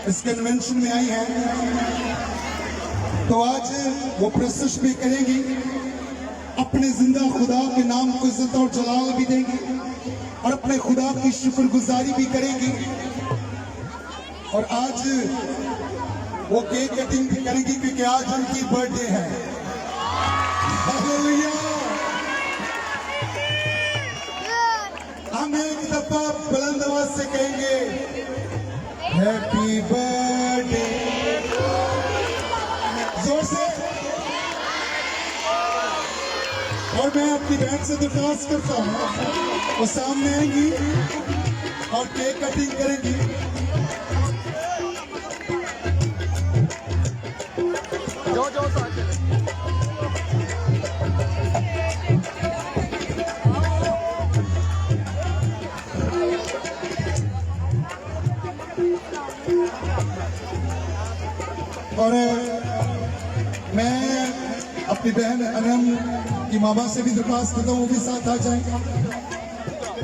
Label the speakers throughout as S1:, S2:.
S1: इस कन्वेंशन में आई हैं, तो आज वो प्रस्तुत भी करेंगी, अपने जिंदा खुदा के नाम को इज्जत और जलाल भी देंगी और अपने खुदा की शुक्रगुजारी भी करेंगी। और आज वो केक कटिंग भी करेंगी क्योंकि आज उनकी बर्थडे है। हालेलुया। हम एक दफा बुलंद आवाज से कहेंगे हैप्पी बर्थडे, जोर से। और मैं अपनी बहन से दरख्वास्त करता हूँ वो सामने आएंगी और केक कटिंग करेंगी। और मैं अपनी बहन अनम की मामा से भी दरख्वास्त करता हूँ वो भी साथ आ जाएंगे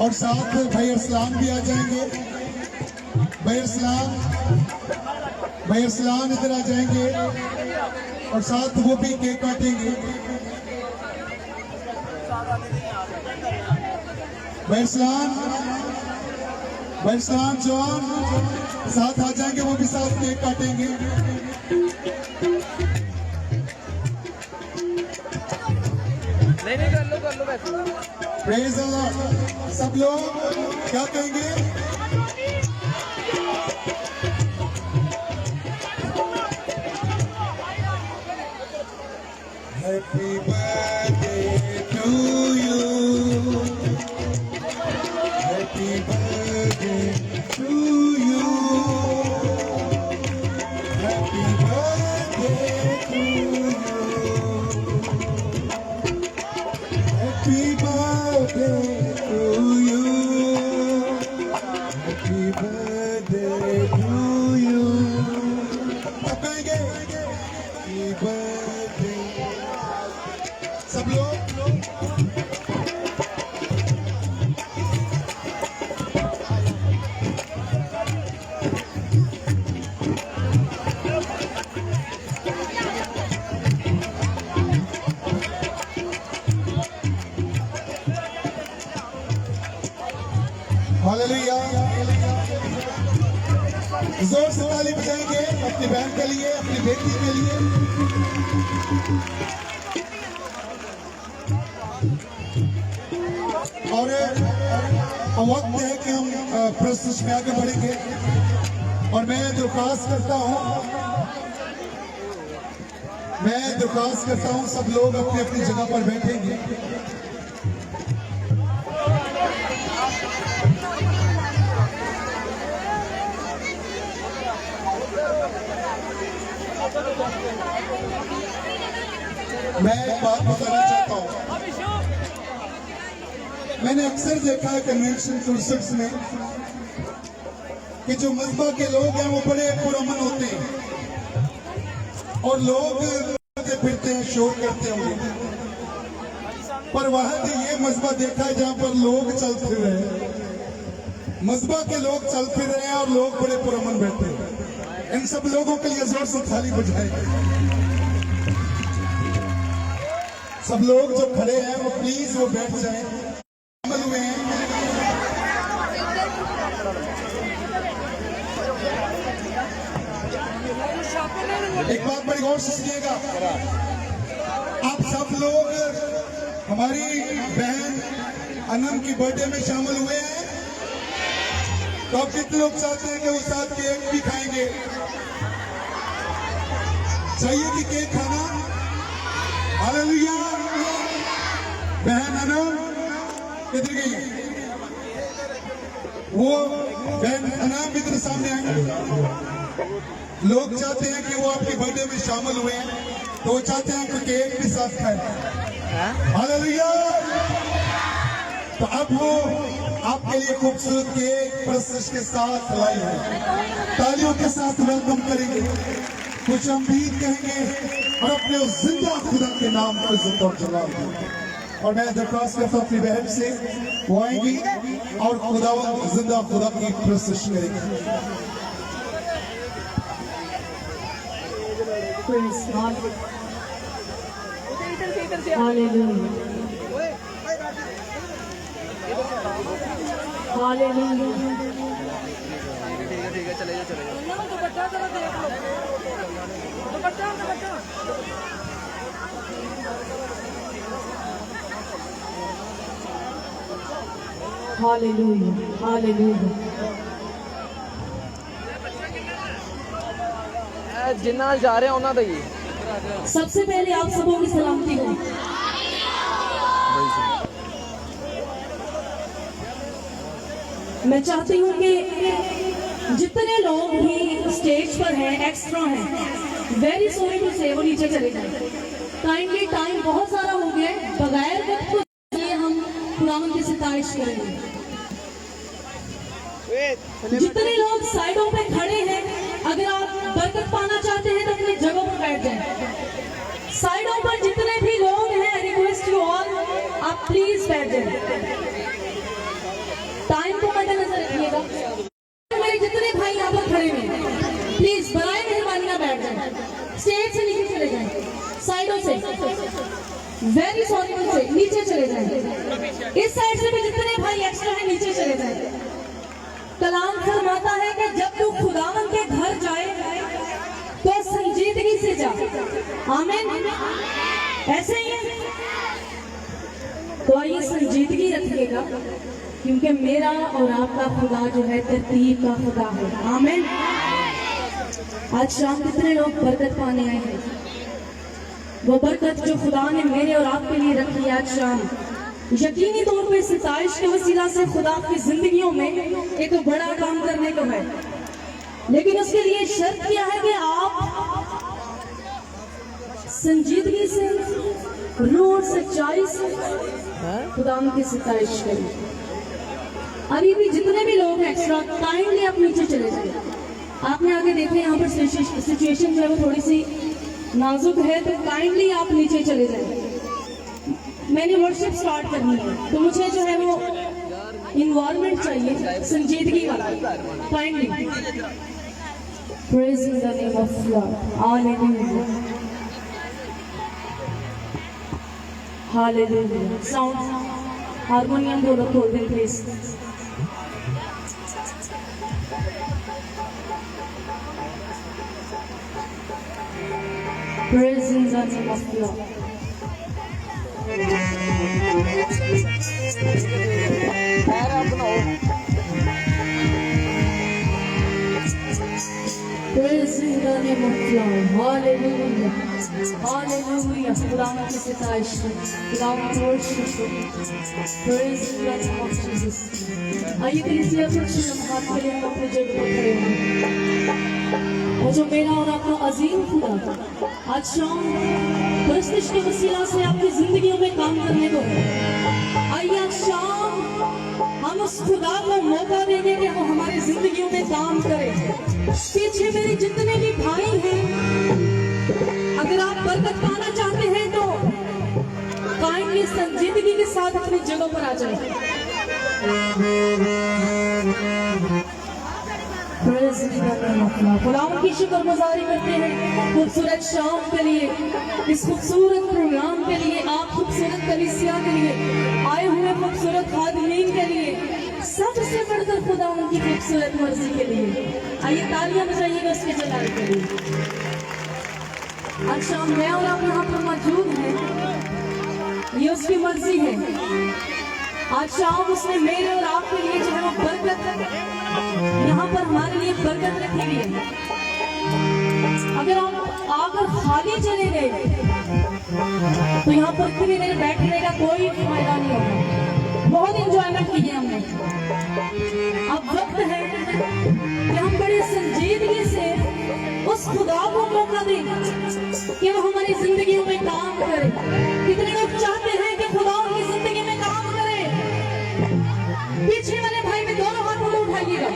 S1: और साथ भाई अरसलान भी आ जाएंगे। भाई अरसलान इधर आ जाएंगे और साथ वो भी केक काटेंगे। भाई अरसलान जवान साथ आ जाएंगे, वो भी साथ केक काटेंगे।
S2: नहीं कर लो वैसे।
S1: प्रेज़ अल्लाह। सब लोग क्या कहेंगे? Happy birthday to you, happy birthday to you, happy birthday to you, happy birthday to you, happy birthday to you. अब कहेंगे हैप्पी बर्थडे। सब लोग हालेलुया। जोर से ताली बजाएंगे अपनी बहन के लिए, अपनी बेटी के लिए। और वक्त है कि हम प्रस्तुत में आगे बढ़ेंगे और मैं दरख्वास्त करता हूं सब लोग अपनी अपनी जगह पर बैठेंगे। मैं एक बात बताना चाहता हूं, मैंने अक्सर देखा है कन्वेंशन टूरिस्ट्स में कि जो मजहबा के लोग हैं वो बड़े पुरअमन होते हैं और लोग फिरते हैं, शोर करते होंगे, पर वहां भी ये मजहबा देखा है जहां पर लोग चल फिर रहे हैं, मजहबा के लोग चल फिर रहे हैं और लोग बड़े पुरअमन बैठे हैं। इन सब लोगों के लिए जोर से थाली बजाएंगे। सब लोग जो खड़े हैं वो प्लीज वो बैठ जाएं। हुए हैं एक बात बड़ी गौर से सुनिएगा, आप सब लोग हमारी बहन अनम की बर्थडे में शामिल हुए हैं, तो अब कितने लोग चाहते हैं कि वो साथ केक भी खाएंगे? चाहिए कि केक खाना? हालेलुया। बहन अनम किधर गई है? वो बहन अनम इधर सामने आएंगे। लोग चाहते हैं कि वो आपकी बर्थडे में शामिल हुए हैं, तो वो चाहते हैं कि केक भी साथ खाएं। हालेलुया। तो अब वो आपके लिए खूबसूरत केक प्रस्तुत के साथ लाई है, तालियों के साथ वेलकम करेंगे, कुछ अमदीद कहेंगे और अपने उस जिंदा खुदा के नाम को इज्जत और जलाल देंगे। और मैं दरख्वास्त करता हूं अपनी बहन से, वो आएंगी और खुदा जिंदा खुदा की प्रस्तुत करेंगे।
S3: Praise God.
S2: इधर से
S3: Hallelujah. Hallelujah.
S2: ठीक है चले जाओ दुपट्टा जरा देख लो दुपट्टा
S3: Hallelujah. Hallelujah.
S2: जिन्ना जा रहे हैं उन्होंने ही
S3: सबसे पहले आप सबों की सलामती हो। मैं चाहती हूँ कि जितने लोग भी स्टेज पर हैं, एक्स्ट्रा हैं, वेरी सॉरी टू से वो नीचे चले जाए। काइंडली टाइम बहुत सारा हो गया है, बगैर वक्त को लिए हम खुदावंद की सितारिश करेंगे। जितने लोग साइडों पे खड़े हैं, अगर आप बरकत पाना चाहते हैं तो अपनी जगह पर बैठ जाएं। साइडों पर जितने भी लोग हैं, रिक्वेस्ट यू ऑल, आप प्लीज बैठ जाएं। टाइम को मद्देनजर रखिएगा। मेरे जितने भाई यहाँ पर खड़े हैं, प्लीज बराए मेहरबानी ना बैठ जाएं। स्टेज से नीचे चले जाएं, साइडों से वेरी सॉरी से नीचे चले जाएं। इस साइड से भी जितने भाई एक्स्ट्रा हैं नीचे चले जाएं। कलाम फरमाता है कि जब तू खुदावन के घर जाए तो संजीदगी से जा। आमीन। ऐसे ही तो आइए संजीदगी रखिएगा, क्योंकि मेरा और आपका खुदा जो है तरतीब का खुदा है। आमीन। आज शाम कितने लोग बरकत पाने आए हैं? वो बरकत जो खुदा ने मेरे और आपके लिए रखी है आज शाम, यकीनी तौर पे सितारिश के वसीला से खुदा की जिंदगियों में एक बड़ा काम करने को है। लेकिन उसके लिए शर्त क्या है कि आप संजीदगी से, रूह और सच्चाई से खुदा की सितारिश करें। अभी भी जितने भी लोग हैं एक्स्ट्रा, काइंडली आप नीचे चले जाए। आपने आगे देखे यहाँ पर सिचुएशन जो है वो थोड़ी सी नाजुक है, तो काइंडली आप नीचे चले जाए। मैंने वर्शिप स्टार्ट करनी है, तो मुझे जो है वो इन्वायरमेंट चाहिए संजीदगी वाला। Kindly praise in the name of God. Hallelujah hallelujah. Sound harmonium दोनों खोल दें please. Praise in the name of God. Praise in the name of God. Hallelujah. Hallelujah. खुदावंद की सितारिश करें, खुदावंद की वर्शिप करें। Praise in the name of Jesus. आइए कलीसिया कुछ लम्हात के लिए हम अपनी जगह पर खड़े हों। और जो मेरा और आपका अजीम खुदा आज शाम परस्तिश के वसीला से आपकी जिंदगियों में काम करने को है। आइए आज शाम हम उस खुदा को मौका देंगे कि वो हमारी जिंदगियों में काम करे। पीछे मेरे जितने भी भाई हैं, अगर आप बरकत पाना चाहते हैं तो काइंडली संजीदगी के साथ अपनी जगह पर आ जाए। खुदावंद की शुक्रगुजारी करते हैं खूबसूरत शाम के लिए, इस खूबसूरत प्रोग्राम के लिए, आप खूबसूरत कलीसिया के लिए, आए हुए खूबसूरत खादिमीन के लिए, सबसे बढ़कर खुदावंद की खूबसूरत मर्जी के लिए। आइए तालियां बजाइएगा उसके जलाल के लिए। आज शाम मैं और आप यहाँ पर मौजूद हैं, ये उसकी मर्जी है। आज शाम उसने मेरे और आपके लिए जो है वो बरकत यहाँ पर हमारे लिए बरकत रखी हुई है। अगर आप आकर खाली चले गए तो यहाँ पर इतनी देर बैठने का कोई फायदा नहीं होगा। बहुत इंजॉयमेंट की है हमने। अब वक्त है कि हम बड़े संजीदगी से उस खुदा को मौका दें कि वो हमारी जिंदगी में काम करे। कितने लोग चाहते हैं कि खुदा उनकी जिंदगी में काम करे? पीछे वाले भाई में दोनों हाथों में उठाइएगा,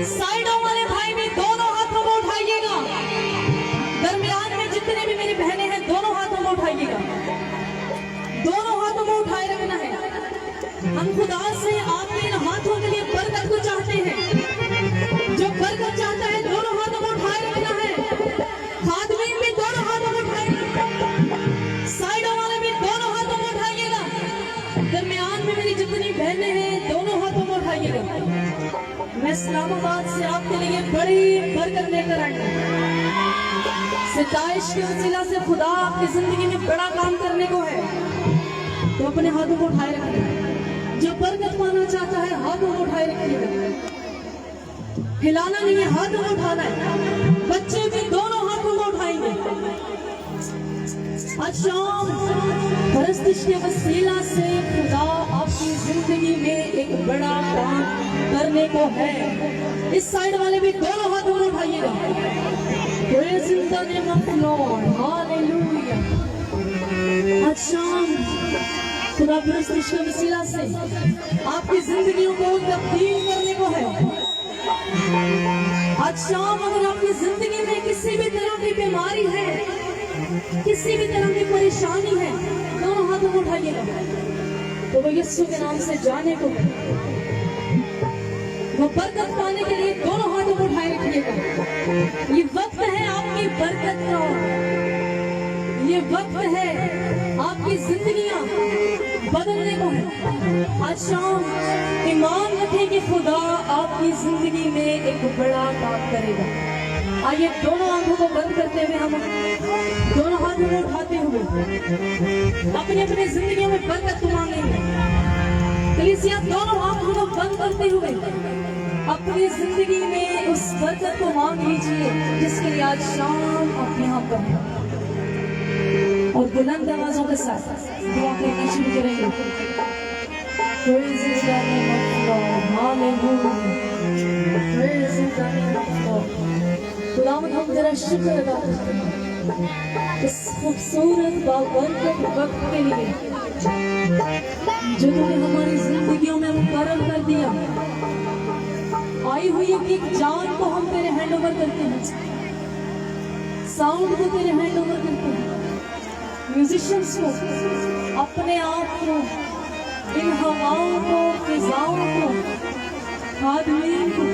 S3: साइडों वाले भाई में दोनों हाथों में उठाइएगा, दरमियान में जितने भी मेरी बहनें हैं दोनों हाथों में उठाइएगा। दोनों हाथों में उठाए रखना है। हम खुदा से आपके इन हाथों के लिए बरकत को चाहते हैं। जो बरकत चाहता है दोनों हाथों में उठाए रखना है। खादिमीन करने करंट सिताइश के वसीला से खुदा आपकी जिंदगी में बड़ा काम करने को है, तो अपने हाथों को उठाए रखिए। जो बरकत पाना चाहता है हाथों को उठाए रखिएगा, हिलाना नहीं है, हाथों को उठाना है। बच्चे भी दोनों हाथों को उठाएंगे। आज शाम परस्तिश के वसीला से खुदा आपकी जिंदगी में एक बड़ा काम करने को है। इस साइड वाले भी दोनों हाथों को उठाइएगा। Praise in the name of the Lord. Hallelujah. आज शाम खुदा परस्तिश के वसीला से आपकी जिंदगियों को तब्दील करने को है। आज शाम अगर आपकी जिंदगी में किसी भी तरह की बीमारी है, किसी भी तरह की परेशानी है, दोनों हाथों को उठाइएगा, तो वो यीशु के नाम से जाने को, वो बरकत पाने के लिए दोनों हाथों को उठाए रखिएगा। ये वक्त है आपकी बरकत का, ये वक्त है आपकी जिंदगियां बदलने को है। आज शाम ईमान रखें कि खुदा आपकी जिंदगी में एक बड़ा काम करेगा। आइए दोनों आंखों को बंद करते हुए हम दोनों हाथों को उठाते हुए अपनी अपनी जिंदगियों में बरकत को मांगेंगे। कलीसिया दोनों आंखों को बंद करते हुए अपनी जिंदगी में उस बरकत को मांग लीजिए जिसके लिए आज शाम आप यहाँ पर हैं, और बुलंद आवाजों के साथ दुआ करना शुरू करेंगे। Praise the name of the Lord. Hallelujah. Praise the name of the Lord. खुदावंद हम तेरा शुक्र अदा करते हैं इस खूबसूरत बाबरकत वक्त के लिए जो तूने हमारी जिंदगियों में मुकर्रर कर दिया। आई हुई एक जान को हम तेरे हैंड ओवर करते हैं, साउंड को तेरे हैंड ओवर करते हैं, म्यूजिशियंस को, अपने आप को, इन हवाओं को, फिजाओं को, खादमीन को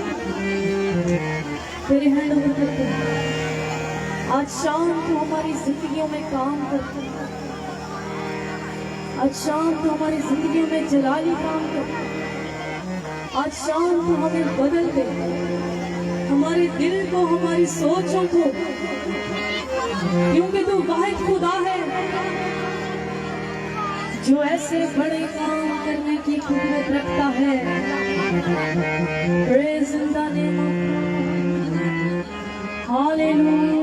S3: तेरे हैंड ओवर करते हैं। आज शाम तो हमारी जिंदगियों में काम करते हैं, आज शाम तो हमारी जिंदगियों में जलाली काम करते हैं, आज शाम तो हमें बदल दे, हमारे दिल को, हमारी सोचों को, क्योंकि तू वाहिद खुदा है जो ऐसे बड़े काम करने की कुदरत रखता है। Praise in the name of God. Hallelujah.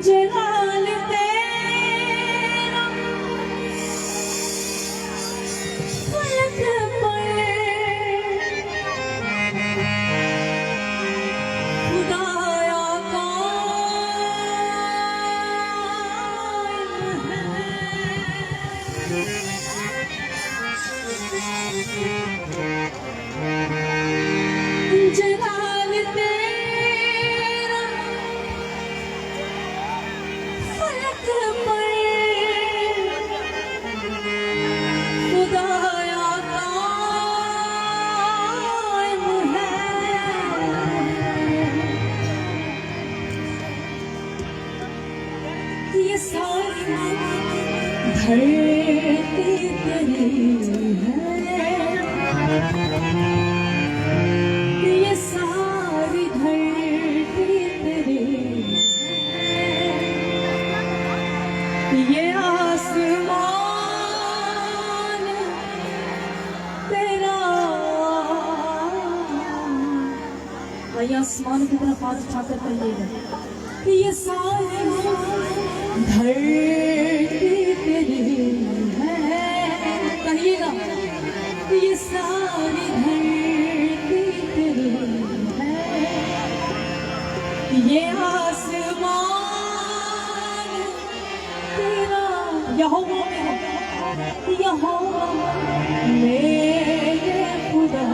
S3: जलाल तेरा फलक पड़े, खुदाया जलाल तेरा फलक पड़े, खुदाया कायम है। ये सारी धरती तेरी है, ये सारी धरती तेरी है, ये आसमान तेरा। आइए आसमान की तरफ हाथ उठाकर कहिएगा, ये सारी धरती तेरी है, कहिएगा ये सारी धरती तेरी है, ये आसमान तेरा। यहोवा में है, यहोवा मेरे खुदा,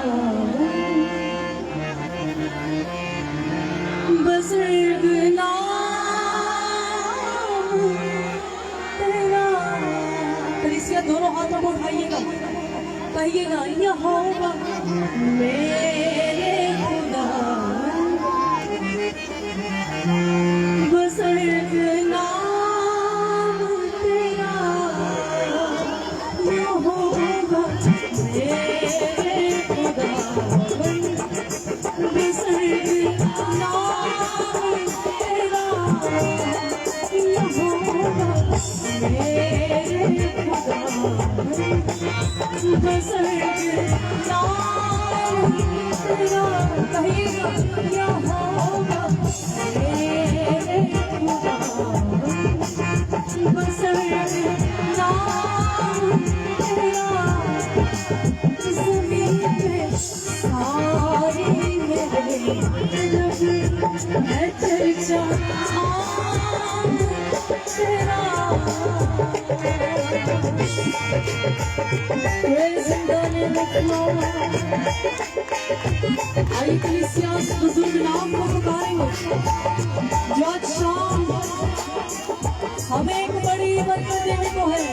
S3: बुजुर्ग नाम तेरा। कलीसिया दोनों हाथों को उठाइएगा, कहिएगा यहोवा मेरे खुदा, बुजुर्ग नाम तेरा। यहोवा मेरे खुदा, बुजुर्ग कहिएगा यहोवा मेरे खुदा बसर नाम तेरा ज़मीन पे सारी मेरे लब है चर्चा तेरा Praising the name of the Lord. आइए कलीसियास बुजुर्ग नाम को पुकारेंगे जो आज शाम हमें एक बड़ी बरकत देने को है।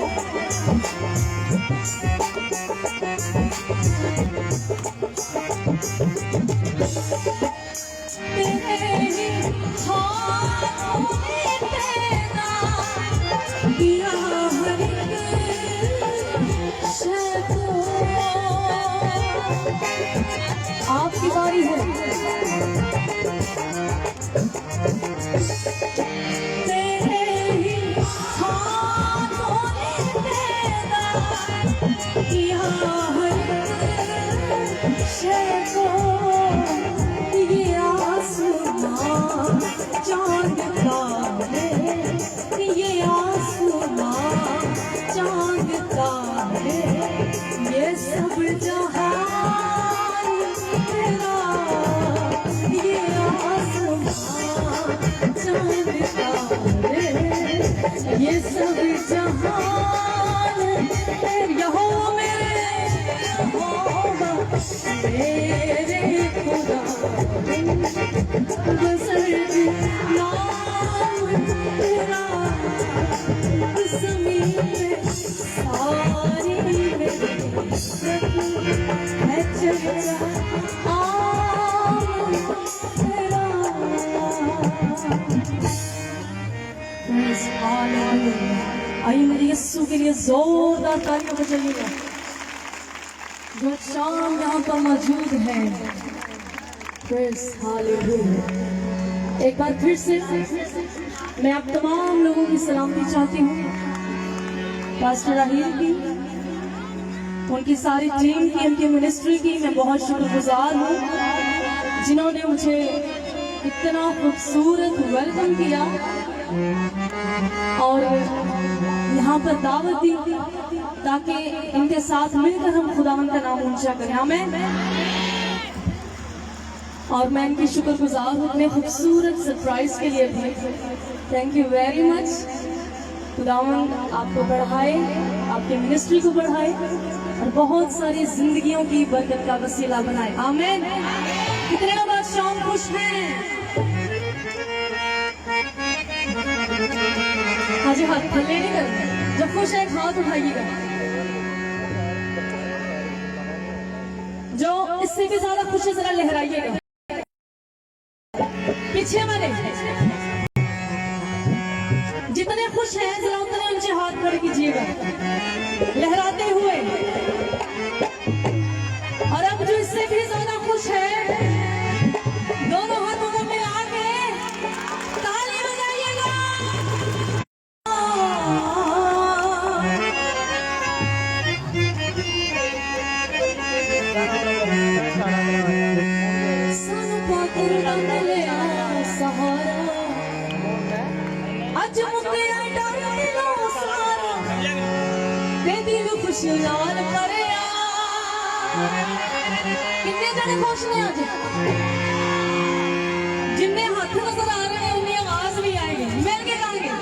S3: तेरे ही हाथों में पैदा किया हर एक शय को। आपकी बारी है। तेरे ही हाथों ने पैदा किया हर शय को। ये आसमां चांद तारे, ये आसमां चांद तारे, ये सब जहान तेरा। ये आसमां चांद तारे, ये सब जहान तेरे। यहोवा मेरे खुदा बसर नाम तेरा ज़मीन पे सारी मेरे है चर्चा तेरा। आइए मेरे यीशु के लिए जोरदार तालियां बजाइएगा जो शाम यहाँ पर मौजूद है। Praise Hallelujah। एक बार फिर से मैं आप तमाम लोगों की सलामती चाहती हूँ। पास्टर राहील की, उनकी सारी टीम की, उनकी मिनिस्ट्री की मैं बहुत शुक्रगुजार हूँ जिन्होंने मुझे इतना खूबसूरत वेलकम किया और यहाँ पर दावत दी ताकि इनके साथ मिलकर हम खुदावंद का नाम ऊंचा करें। आमीन। और मैं इनकी शुक्रगुजार हूँ इतने खूबसूरत सरप्राइज के लिए भी। Thank you very much. खुदावंद आपको बढ़ाए, आपके मिनिस्ट्री को बढ़ाए और बहुत सारी जिंदगियों की बरकत का वसीला बनाए। आमीन। कितने लोग आज शाम खुश हैं? हाँ जी, हाथ थल्ले नहीं करना। जब खुश है हाथ उठाइएगा। जो इससे भी ज्यादा खुश है जरा लहराइएगा। पीछे वाले जितने खुश हैं जरा उतने ऊंचे हाथ खड़े कीजिएगा लहराते हुए। और अब जो इससे भी ज्यादा खुश है दोनों हाथों को मिला के ताली बजाइएगा। सानू पाकर रंग लिया सहारा, अज मुक्तिया डर दिलों सारा, ते दिल खुश नाल भरिया। कितने जने खुश ने आज? जिन्ने हाथ नजर आ रहे हैं उनकी आवाज भी आएगी। मिल के गाएंगे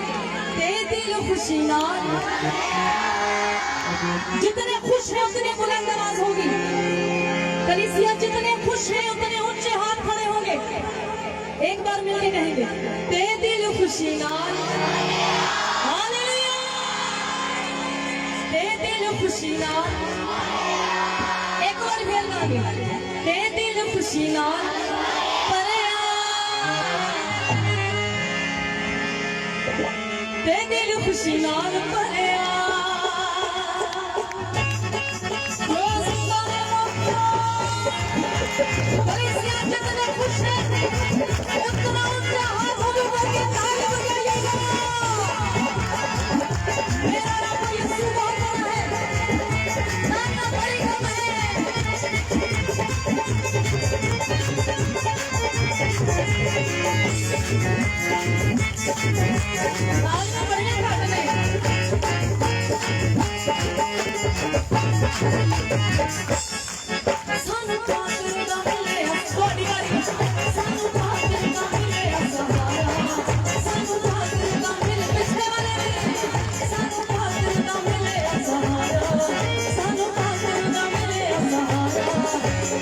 S3: ते दिल खुशी नाल। जितने खुश हैं उतने बुलंद आवाज होगी। कलीसिया जितने खुश हैं उतने ऊंचे हाथ खड़े होंगे। एक बार मिलके कहेंगे ते दिल खुशी नाल। हालेलुया। ते दिल खुशी नाल। एक बार फिर गाएंगे ते दिल खुशी नाल भरिया। ते दिल खुशी नाल भरिया। कलीसिया जितने खुश हैं उतना ऊंचा हाथ होकर के ताली बजाइएगा। मेरा रब यीशु बहुत बड़ा है, नाम बड़ी कम है। तालियां बढ़िया काटने सानू पाकर दा मिले थोड़ी वारी सानू पाकर दा मिले सहारा सानू पाकर दा मिले पिछले वाले सानू पाकर दा मिले सहारा सानू पाकर दा मिले सहारा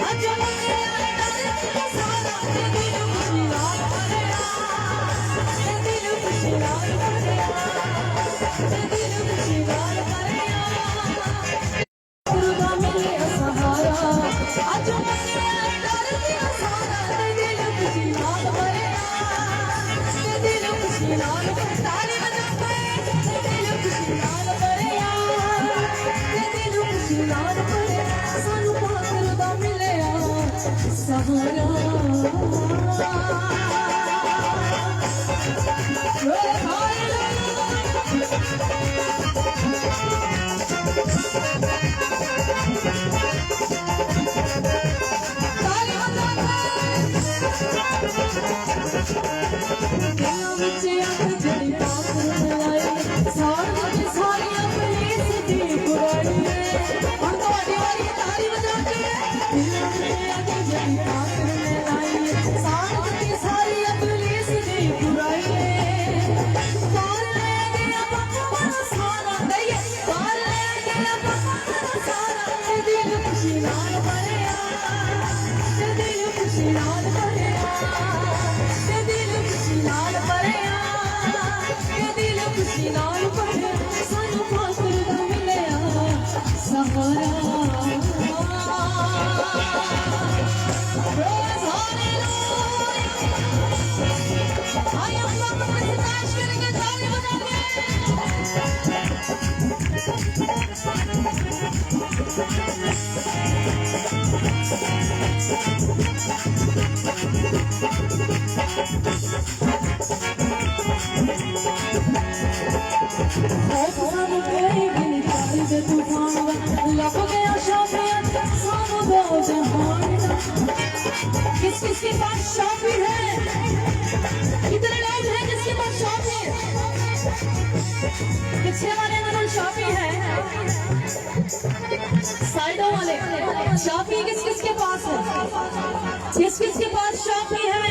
S3: अज मंगे आए डर सारा ते दिल खुशी नाल भरिया ते दिल खुशी नाल भरिया ते दिल खुशी नाल भरिया खुदा मिले सहारा अज मंगे आए डर सारा ते दिल खुशी नाल भरिया ते दिल खुशी नाल ताली बजा के ते दिल खुशी नाल भरिया ते दिल खुशी नाल भरिया सानू पाकर दा मिले सहारा किसके पास शॉपी है? कितने लोग हैं जिसके पास शॉपी है? पीछे वाले में शॉपी है, साइडों वाले शॉपी किस किसके पास है? किस किसके पास शॉपी है?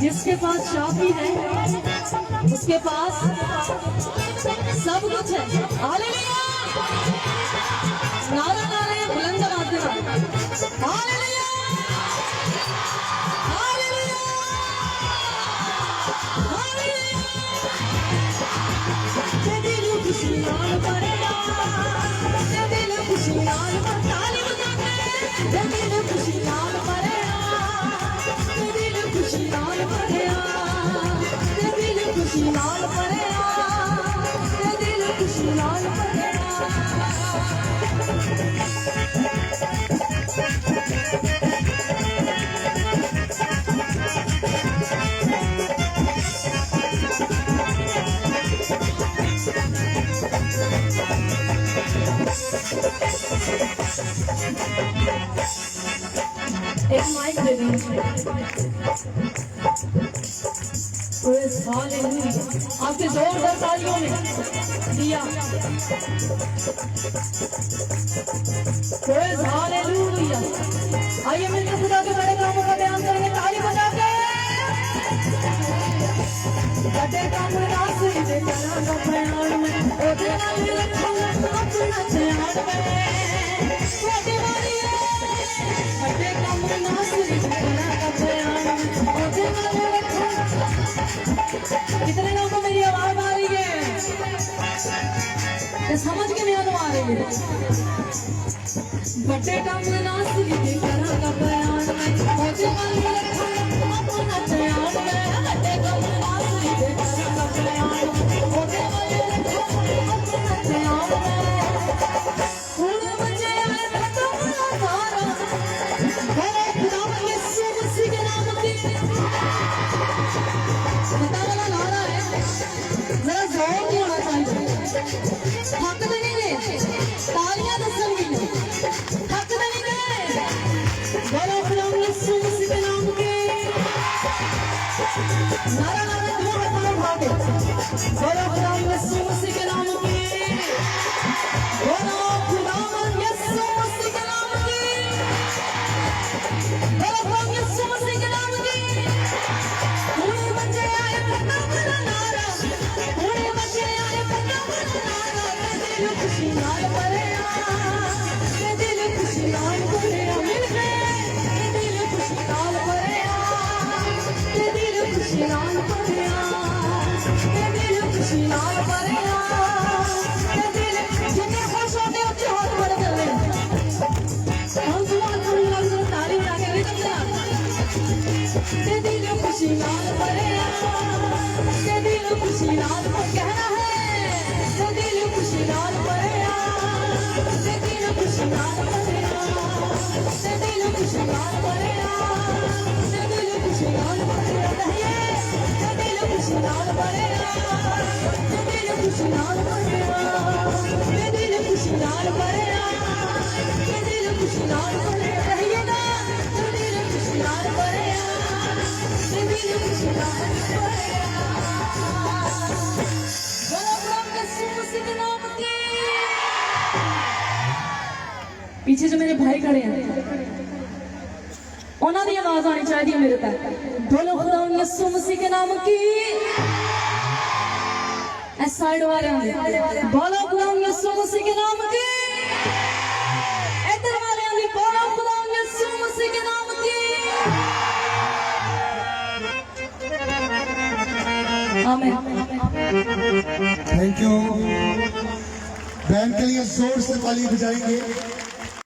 S3: जिसके पास शॉपी है उसके पास सब कुछ है। हालेलुया, नारा नारे बुलंद आवाज में हालेलुया, हालेलुया, हालेलुया। ते दिल खुशी नाल भरेगा, ते दिल खुशी नाल ताली बजा के, ते दिल खुशी नाल भरेगा, ते दिल खुशी नाल भरेगा, ते दिल खुशी नाल भरेगा, ते दिल खुशी नाल भरेगा। एक माइक दे दीजिए। आपके जोरदार तालियों में दिया। हालेलुया। आइए मिलकर खुदा के बड़े कामों का बयान करेंगे ताली बजा के। बड़े काम रास्ते दे करा का बयान में ओदे नाल रखूंगा अपना ध्यान में। छोटी वाली बड़े काम रास्ते दे करा का बयान में ओदे नाल रखूंगा। कितने लोगों को मेरी आवाज आ रही है? ये समझ के नहीं आ रही है। बड़े काम नास्ती दे करा का बयान में ओदे नाल रखूंगा अपना ध्यान में। बड़े काम नास्ती दे करा का बयान में ओदे नाल रखूंगा अपना ध्यान में। हुण बजे आए खत्म सारा मेरे खुदा यीशु मसीह के नाम की खुदा वाला नारा है। जरा जोर नहीं होना चाहिए। थक तो नहीं गए? तालियां दसन भी थक तो नहीं गए? नारा नारा तुम्हारा नाम भागे बोलो खुदा यीशु मसीह के नाम की बोलो खुदा यीशु मसीह के नाम की बोलो खुदा यीशु मसीह के नाम की पूरे बच्चे आए प्रताप का नारा पूरे बच्चे आए प्रताप का नारा दिल खुशी नाल भरे दिल खुशी नाल भरे मिल गए दिल खुशी नाल भरे दिल खुशी नाल भरे दिल खुशी नाल भरे दिल जिन्ने खुश होते उच्च हाथ बढ़ चले हम तुम्हारे लफ्ज़ ताली लगा के चलना दिल खुशी नाल भरे दिल खुशी नाल कहना है दिल खुशी नाल भरे दिल खुशी नाल भरे दिल खुशी नाल भरे दिल खुशी नाल भरे दिल खुशी नाल भरे दिल खुशी नाल भरे दिल खुशी नाल भरे दिल खुशी नाल भरे रहिएगा दिल खुशी नाल भरे दिल खुशी नाल भरे बोलो प्रभु यीशु मसीह के नाम की पीछे जो मेरे भाई खड़े हैं उन्होंने दी आवाज आनी चाहिए मेरे तक बोलो खुदा यीशु मसीह के नाम की इस साइड वाले बोलो खुदा यीशु मसीह के नाम की इधर वाले बोलो खुदा यीशु मसीह के नाम की आमीन
S1: थैंक यू। बैंड के लिए जोर से ताली बजाएंगे।